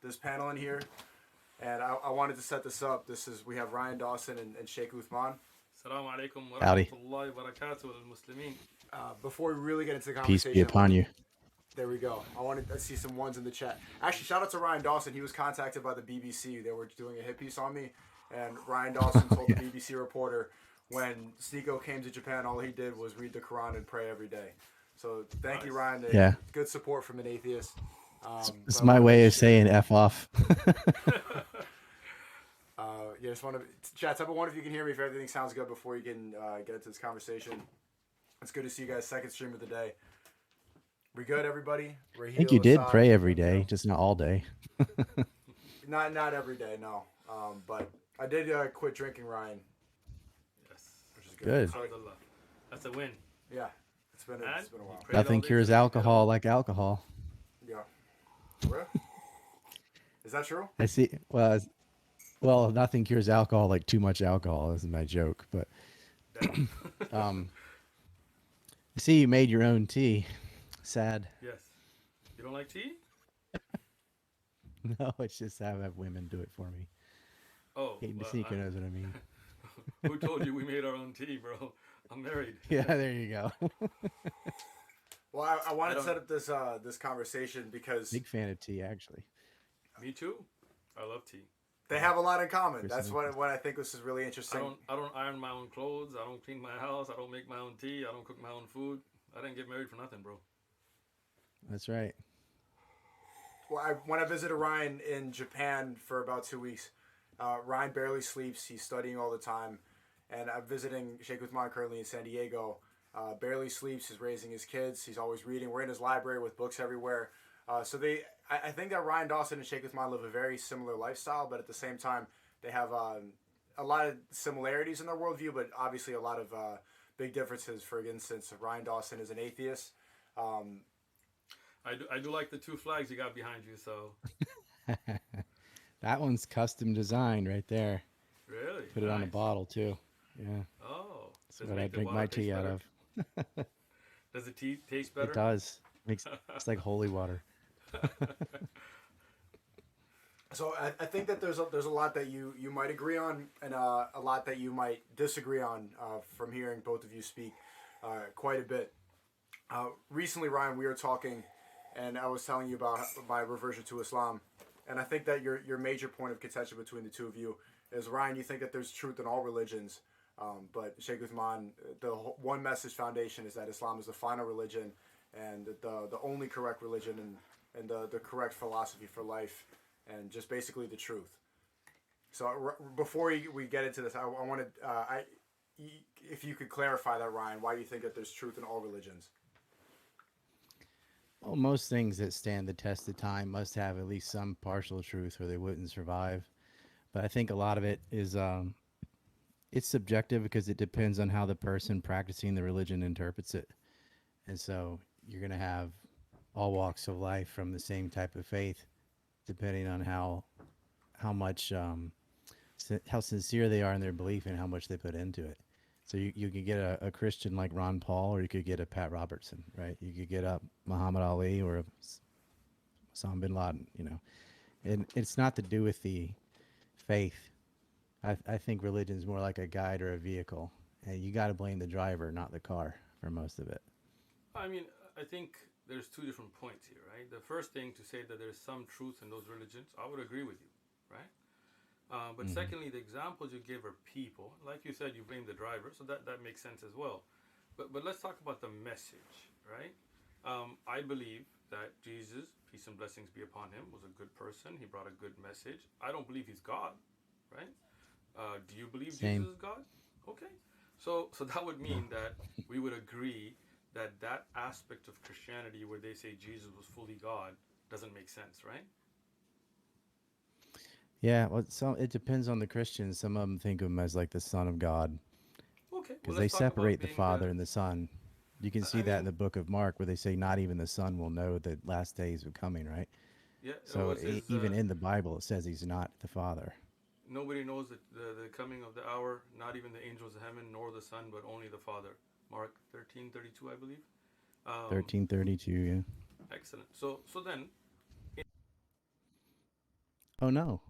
this panel in here, and I wanted to set this up. We have Ryan Dawson and Shaykh Uthman. Assalamu alaikum wa Howdy. rahmatullahi wa barakatuh al Muslimin. Before we really get into the Peace be conversation, upon you. there we go. I wanted to see some ones in the chat. Actually, shout out to Ryan Dawson. He was contacted by the BBC. They were doing a hit piece on me, and Ryan Dawson told the BBC reporter when SNEAKO came to Japan, all he did was read the Quran and pray every day. So thank you, Ryan. Yeah. Good support from an atheist. It's my way of saying F off. Yeah, just want to chat. Type of one if you can hear me, if everything sounds good before you can get into this conversation. It's good to see you guys. Second stream of the day. We good, everybody? I think you did pray every day, just not all day. Not every day, no. But I did quit drinking, Ryan. Yes. Which is good. So, that's a win. Yeah, it's been a while. Nothing cures alcohol like alcohol. Yeah. Really? Is that true? I see. Well, nothing cures alcohol like too much alcohol. This is my joke, but I see you made your own tea. Sad. Yes. You don't like tea? No, it's just I have women do it for me. Oh. SNEAKO knows what I mean. Who told you we made our own tea, bro? I'm married. Yeah, there you go. Well, I wanted to set up this conversation because big fan of tea, actually. Me too. I love tea. They have a lot in common. That's what I think this is really interesting. I don't iron my own clothes. I don't clean my house. I don't make my own tea. I don't cook my own food. I didn't get married for nothing, bro. That's right. Well, when I visited Ryan in Japan for about 2 weeks, Ryan barely sleeps. He's studying all the time. And I'm visiting Shaykh Uthman currently in San Diego. Barely sleeps. He's raising his kids. He's always reading. We're in his library with books everywhere. I think that Ryan Dawson and Shaykh Uthman live a very similar lifestyle, but at the same time, they have a lot of similarities in their worldview, but obviously a lot of big differences. For instance, Ryan Dawson is an atheist. I do like the two flags you got behind you, so. That one's custom designed right there. Really? Put it on a bottle, too. Yeah. Oh. That's what I drink my tea out of. Does the tea taste better? It does. It's like holy water. So I think that there's a lot that you might agree on and a lot that you might disagree on from hearing both of you speak quite a bit. Recently, Ryan, we were talking, and I was telling you about my reversion to Islam, and I think that your major point of contention between the two of you is, Ryan, you think that there's truth in all religions, but Shaykh Uthman, the one message foundation is that Islam is the final religion and the only correct religion and the correct philosophy for life, and just basically the truth. So before we get into this, I wanted, if you could clarify that, Ryan, why do you think that there's truth in all religions? Well, most things that stand the test of time must have at least some partial truth or they wouldn't survive. But I think a lot of it is it's subjective because it depends on how the person practicing the religion interprets it. And so you're going to have all walks of life from the same type of faith, depending on how much how sincere they are in their belief and how much they put into it. So you could get a Christian like Ron Paul, or you could get a Pat Robertson, right? You could get a Muhammad Ali or a Osama bin Laden, And it's not to do with the faith. I think religion is more like a guide or a vehicle, and you got to blame the driver, not the car, for most of it. I mean, I think there's two different points here, right? The first thing to say that there's some truth in those religions, I would agree with you, right? But secondly, the examples you give are people. Like you said, you blame the driver, so that makes sense as well. But let's talk about the message, right? I believe that Jesus, peace and blessings be upon him, was a good person. He brought a good message. I don't believe he's God, right? Do you believe Same. Jesus is God? Okay. So that would mean that we would agree that aspect of Christianity where they say Jesus was fully God doesn't make sense, right? Yeah, well, it depends on the Christians. Some of them think of him as like the Son of God. Okay. Because Well, they let's talk about separate the being Father and the Son. You can see that in the book of Mark, where they say not even the Son will know the last days are coming, right? Yeah. So it says, even in the Bible, it says he's not the Father. nobody knows the coming of the hour, not even the angels of heaven, nor the Son, but only the Father. Mark 13:32, I believe. 13:32, yeah. Excellent. So then, Oh no.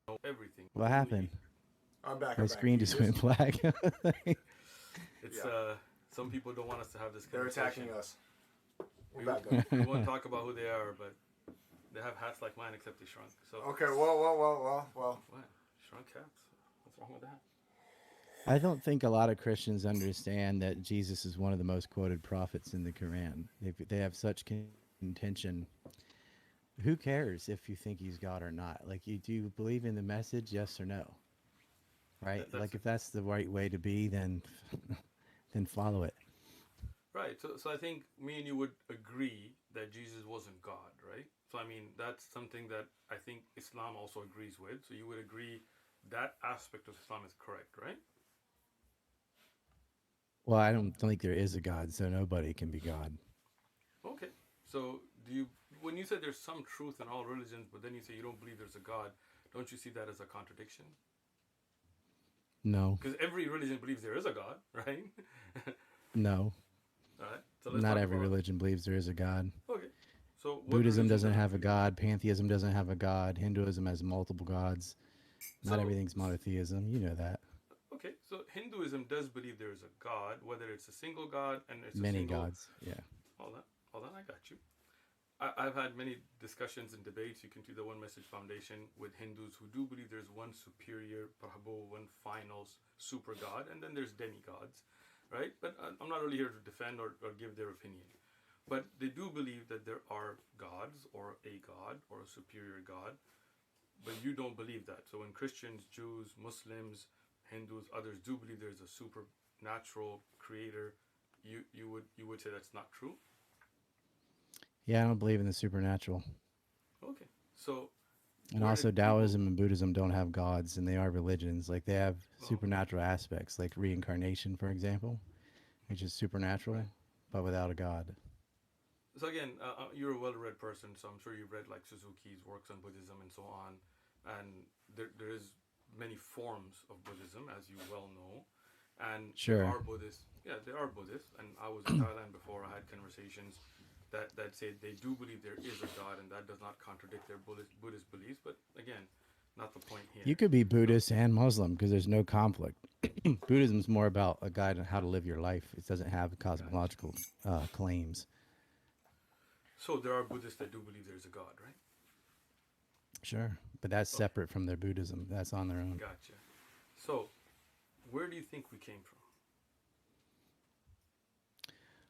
Know everything. What Only happened? I'm back. My I'm back. screen You just went black. it's Yeah. some people don't want us to have this They're conversation. attacking us. We're We, back though. we won't talk about who they are, but they have hats like mine, except they shrunk. So Okay. Well. what? Shrunk hats? What's wrong with that? I don't think a lot of Christians understand that Jesus is one of the most quoted prophets in the Quran. They have such contention. Who cares if you think he's God or not? Like, do you believe in the message? Yes or no? Right? That's Like, if that's the right way to be, then then follow it. right. So I think me and you would agree that Jesus wasn't God, right? So I mean, that's something that I think Islam also agrees with. So you would agree that aspect of Islam is correct, right? Well, I don't think there is a God, so nobody can be God. Okay. So do you, when you said there's some truth in all religions, but then you say you don't believe there's a God, don't you see that as a contradiction? No, Because every religion believes there is a God, right? no. All right. So let's Not talk every about. religion believes there is a God. Okay. So what Buddhism religion doesn't doesn't have a believe that? God. Pantheism doesn't have a God. Hinduism has multiple gods. Not So everything's monotheism. You know that. okay. So Hinduism does believe there is a God, whether it's a single God and it's a Many single. gods. Yeah. Hold on. Hold on. I got you. I've had many discussions and debates. You can do the One Message Foundation with Hindus who do believe there's one superior, Prabhu, one final super God, and then there's demigods, right? But I'm not really here to defend or give their opinion. But they do believe that there are gods or a God or a superior God, but you don't believe that. So when Christians, Jews, Muslims, Hindus, others do believe there's a supernatural creator, you would say that's not true. Yeah, I don't believe in the supernatural. Okay, so And where also, did people? Taoism and Buddhism don't have gods, and they are religions. Like, they have Oh, okay, supernatural aspects, like reincarnation, for example, which is supernatural, right. but without a god. So again, you're a well-read person, so I'm sure you've read like Suzuki's works on Buddhism and so on. And there is many forms of Buddhism, as you well know. And there Sure. are Buddhists. Yeah, there are Buddhists. And I was in Thailand before. I had conversations that say they do believe there is a God, and that does not contradict their Buddhist beliefs. But again, not the point You here. could be So Buddhist and Muslim because there's no conflict. Buddhism's more about a guide on how to live your life. It doesn't have gotcha. cosmological claims. So there are Buddhists that do believe there's a God, right? Sure. But that's Okay, separate from their Buddhism. That's on their own. gotcha. So where do you think we came from?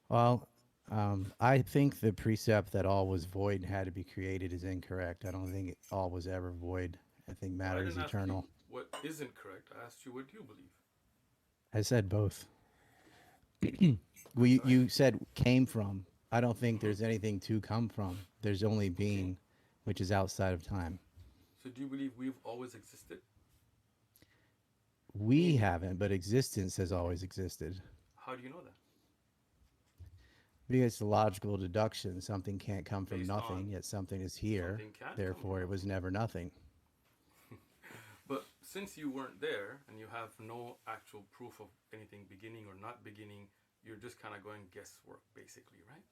Well, I think the precept that all was void and had to be created is incorrect. I don't think all was ever void. I think Well, I matter is didn't ask you eternal. what isn't correct. I asked you what you believe. I said both. I'm We sorry. you said came from. I don't think Hmm. there's anything to come from. There's only Okay. being, which is outside of time. So do you believe we've always existed? Me We and you. haven't, but existence has always existed. How do you know that? Because it's a logical deduction. Something can't come from Based on nothing, yet something is here. something can come from Therefore, it was nothing. never nothing. But since you weren't there and you have no actual proof of anything beginning or not beginning, you're just kind of going guesswork, basically, right?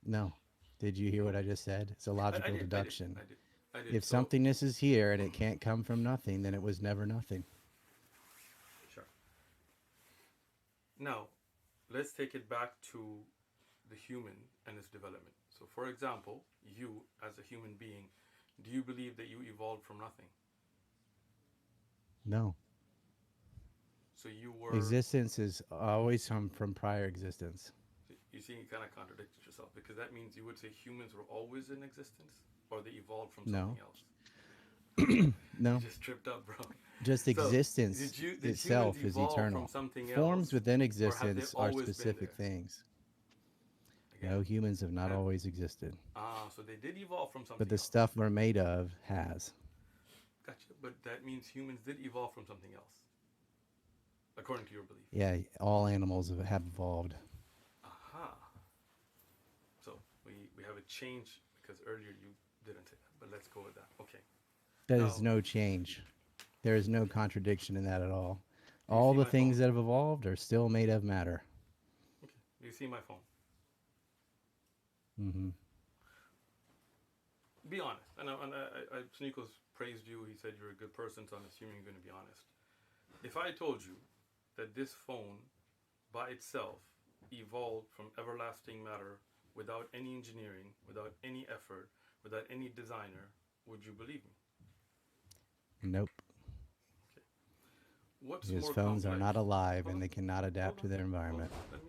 No. Did you hear what No. I just said? It's a I logical did. I did. deduction. I did. I did. If So, somethingness is here and it can't come from nothing, then it was never nothing. sure. Now, let's take it back to the human and its development. So, for example, you as a human being, do you believe that you evolved from nothing? No. So you were. Existence is always come from prior existence. You see, you kind of contradicted yourself because that means you would say humans were always in existence, or they evolved from something No. else. You No. just tripped up, bro. Just So, existence did humans itself is evolve from eternal. something Forms else, within or have they existence are always been specific there? things. Again, No, humans have not have always existed. so they did evolve from But something the else. stuff we're made of has. Gotcha. But that means humans did evolve from something else, according to your belief. Yeah, all animals have evolved. Aha. So we have a change because earlier you didn't say that, but let's go with that. Okay. There is Now, no change. There is no contradiction in that at all. do you All see the my phone? things that have evolved are still made of matter. Okay. Do you see my phone? Hmm. Be honest. SNEAKO's praised you. He said you're a good person, so I'm assuming you're going to be honest. If I told you that this phone by itself evolved from everlasting matter without any engineering, without any effort, without any designer, would you believe me? Nope. Okay. What's Because more phones are complex? not alive Hold and on. they cannot adapt to their Hold environment. on.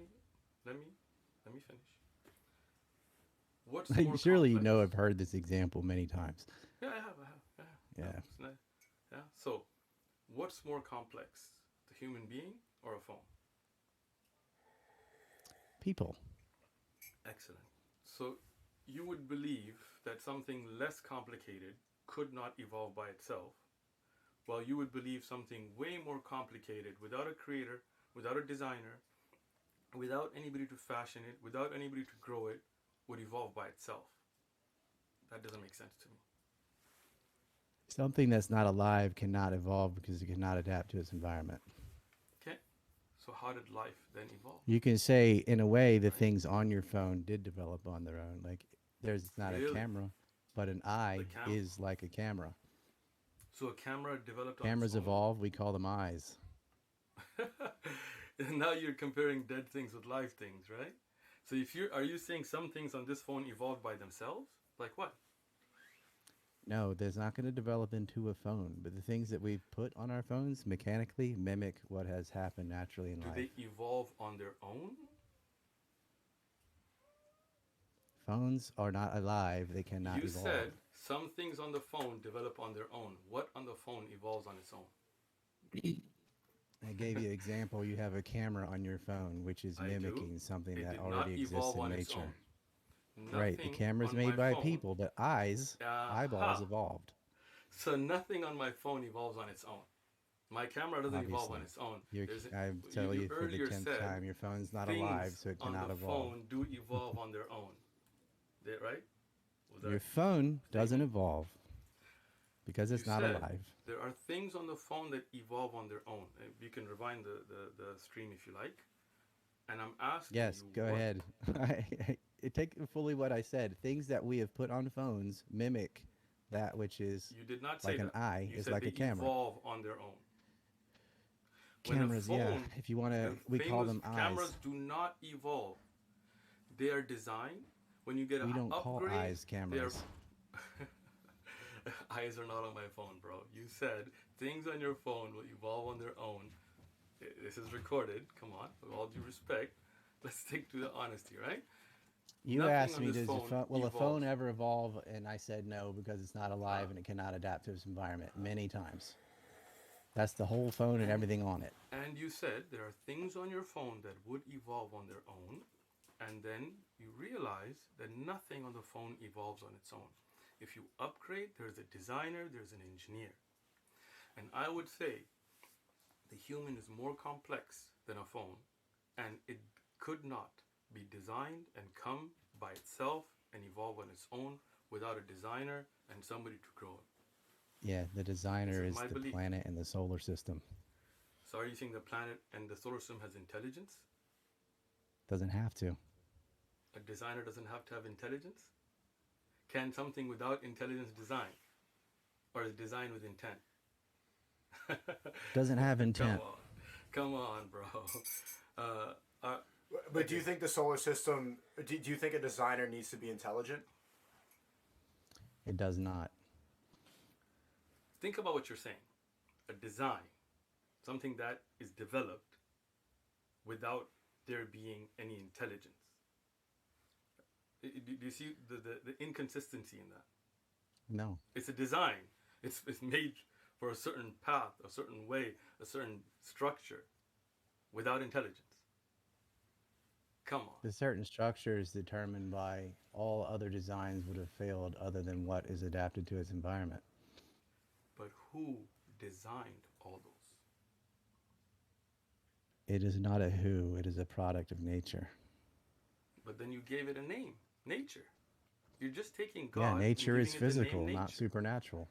Let me finish. What's more Surely you complex? know I've heard this example many times. Yeah, I have. Yeah. It's not, yeah. So, what's more complex, the human being or a phone? People. Excellent. So, you would believe that something less complicated could not evolve by itself, while you would believe something way more complicated without a creator, without a designer, without anybody to fashion it, without anybody to grow it, would evolve by itself. That doesn't make sense to me. Something that's not alive cannot evolve because it cannot adapt to its environment. Okay? So, how did life then evolve? You can say, in a way, the things on your phone did develop on their own. Like, there's not a Really? camera, but an eye The is like a camera. So, a camera developed on Cameras its own. evolve, we call them eyes. Now you're comparing dead things with live things, right? So are you saying some things on this phone evolved by themselves? Like what? No, there's not going to develop into a phone, but the things that we put on our phones mechanically mimic what has happened naturally in Do life. they evolve on their own? Phones are not alive, they cannot You evolve. said some things on the phone develop on their own. What on the phone evolves on its own? I gave you an example. You have a camera on your phone, which is I mimicking do. something It that did already not exists evolve in on its nature. own. Right, the Nothing camera's on made my by phone. people, but eyes, eyeballs evolved. So nothing on my phone evolves on its own. My camera doesn't evolve on Obviously. its own. I tell you for the earlier 10th said time, your phone's not things alive, so it on cannot the evolve. phone do evolve on their own. Right? Your phone doesn't evolve because You it's not said alive. there are things on the phone that evolve on their own. You can rewind the stream if you like. And I'm asking Yes, you go ahead. Take fully what I said. Things that we have put on phones mimic that which is You did not say like an that. eye, You is said like they a camera. evolve on their own. Cameras, yeah. If you want to, we call them eyes. Cameras do not evolve. They are designed. When you get We an don't call upgrade, eyes cameras. Eyes are not on my phone, bro. You said things on your phone will evolve on their own. This is recorded. Come on, with all due respect, let's stick to the honesty, right? You Nothing asked on me, this phone will a phone evolves. ever evolve? And I said no, because it's not alive and it cannot adapt to its environment many times. That's the whole phone and everything on it. And you said there are things on your phone that would evolve on their own, and then you realize that nothing on the phone evolves on its own. If you upgrade, there's a designer, there's an engineer. And I would say the human is more complex than a phone, and it could not be designed and come by itself and evolve on its own without a designer and somebody to grow it. Yeah, the designer is my the belief. planet and the solar system. So are you saying the planet and the solar system has intelligence? Doesn't have to. A designer doesn't have to have intelligence? Can something without intelligence design? Or is design with intent? Doesn't have intent. Come on, bro. But do you think the solar system? Do you think a designer needs to be intelligent? It does not. Think about what you're saying. A design, something that is developed without there being any intelligence. Do you see the inconsistency in that? No. It's a design. It's made for a certain path, a certain way, a certain structure, without intelligence. Come on. The certain structure is determined by all other designs would have failed other than what is adapted to its environment. But who designed all those? It is not a who, it is a product of nature. But then you gave it a name, nature. You're just taking God. Yeah, nature is and giving it the name physical, not nature. supernatural.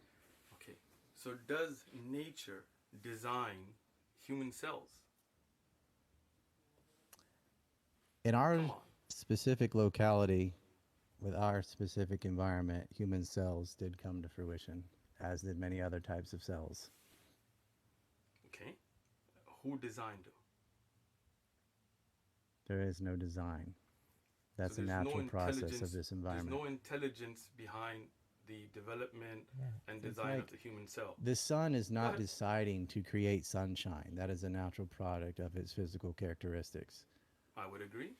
Okay, so does nature design human cells? In our specific locality, with our specific environment, human cells did come to fruition, as did many other types of cells. Okay, who designed them? There is no design. So That's a there's no natural process of intelligence. this There's environment. no intelligence behind the development and It's design of like the human cell. the sun is Go not ahead. deciding to create sunshine. That is a natural product of its physical characteristics. I would agree,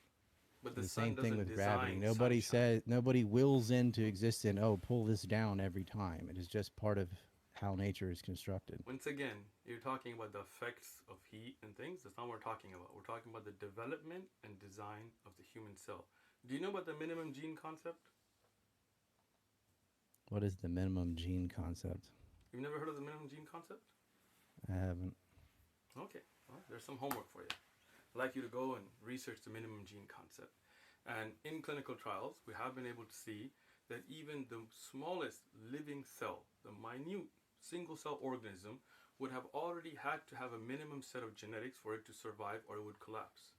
but the The sun same thing doesn't with gravity. design sunshine. Nobody wills into existence, oh, pull this down every time. It is just part of how nature is constructed. Once again, you're talking about the effects of heat and things. That's not what we're talking about. We're talking about the development and design of the human cell. Do you know about the minimum gene concept? What is the minimum gene concept? You've never heard of the minimum gene concept? I haven't. Okay, well, there's some homework for you. I'd like you to go and research the minimum gene concept. And in clinical trials, we have been able to see that even the smallest living cell, the minute single cell organism, would have already had to have a minimum set of genetics for it to survive or it would collapse.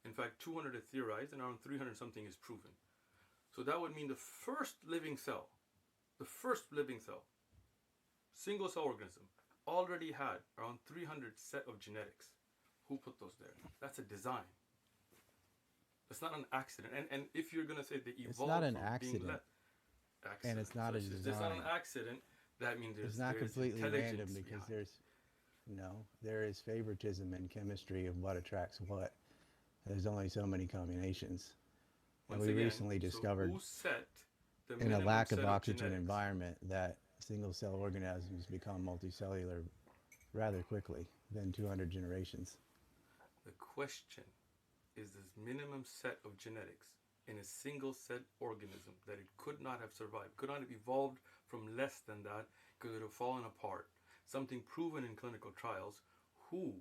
In fact, 200 is theorized and around 300 something is proven. So that would mean the first living cell, single cell organism, already had around 300 set of genetics. Who put those there? That's a design. It's not an accident. And if you're going to say they evolved It's not an from accident. being accident. And it's not So a if it's not an design. accident, that means It's not there's completely intelligence random because behind. there is favoritism in chemistry of what attracts what. There's only so many combinations. And Once we again, recently so discovered who set the in a minimum lack set of of oxygen genetics? environment that single cell organisms become multicellular rather quickly than 200 generations. The question is this minimum set of genetics in a single cell organism that it could not have survived, could not have evolved from less than that because it would have fallen apart. Something proven in clinical trials. Who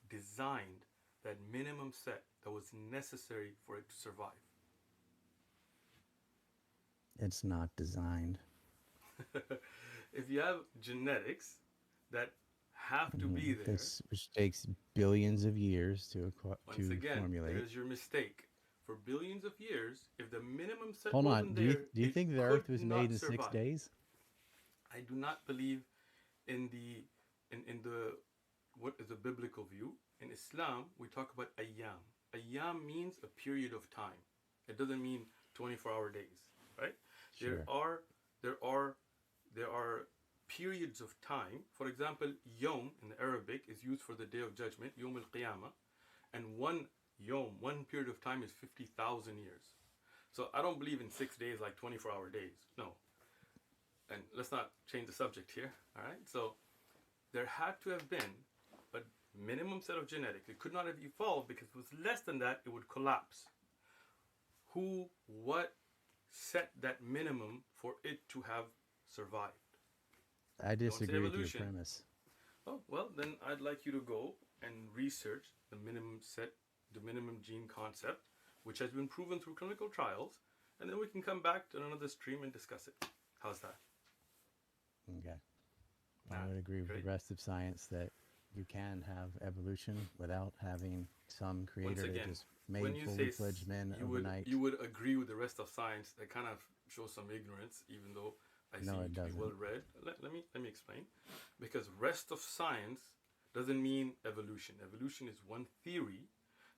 designed that minimum set that was necessary for it to survive? It's not designed. If you have genetics that have to be there, This which takes billions of years to once again, formulate. there's your mistake. For billions of years, if the minimum set Hold on. wasn't there, Do you it think the could Earth was not made in survive. 6 days? I do not believe in the what is a biblical view. In Islam, we talk about ayyam. Ayyam means a period of time. It doesn't mean 24-hour days, right? Sure. There are periods of time. For example, yom in the Arabic is used for the day of judgment, yom al-qiyamah, and one period of time is 50,000 years. So I don't believe in 6 days like 24-hour days. No. And let's not change the subject here, all right? So there had to have been a minimum set of genetics. It could not have evolved because if it was less than that, it would collapse. What set that minimum for it to have survived? I disagree with your evolution. premise. Oh, well, then I'd like you to go and research the minimum gene concept, which has been proven through clinical trials, and then we can come back to another stream and discuss it. How's that? Okay. I Ah, would agree with great. the rest of science that you can have evolution without having some Once creator that again, just when made you fully say fledged men you would overnight. you would agree with the rest of science, that kind of shows some ignorance, even though I see No, you it to be doesn't. well read. Let me explain. Because rest of science doesn't mean evolution. Evolution is one theory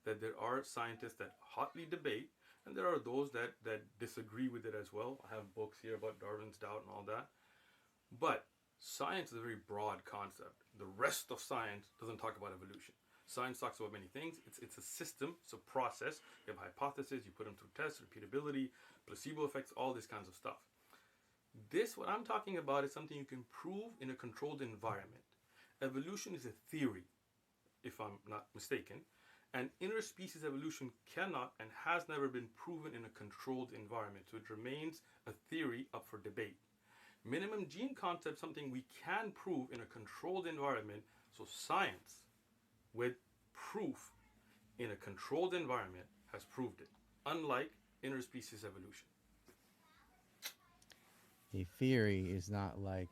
that there are scientists that hotly debate, and there are those that disagree with it as well. I have books here about Darwin's doubt and all that. But science is a very broad concept. The rest of science doesn't talk about evolution. Science talks about many things. It's a system, it's a process. You have hypotheses, you put them through tests, repeatability, placebo effects, all this kinds of stuff. What I'm talking about is something you can prove in a controlled environment. Evolution is a theory, if I'm not mistaken, and interspecies evolution cannot and has never been proven in a controlled environment, so it remains a theory up for debate. Minimum gene concept is something we can prove in a controlled environment, so science, with proof in a controlled environment, has proved it, unlike interspecies evolution. A theory is not like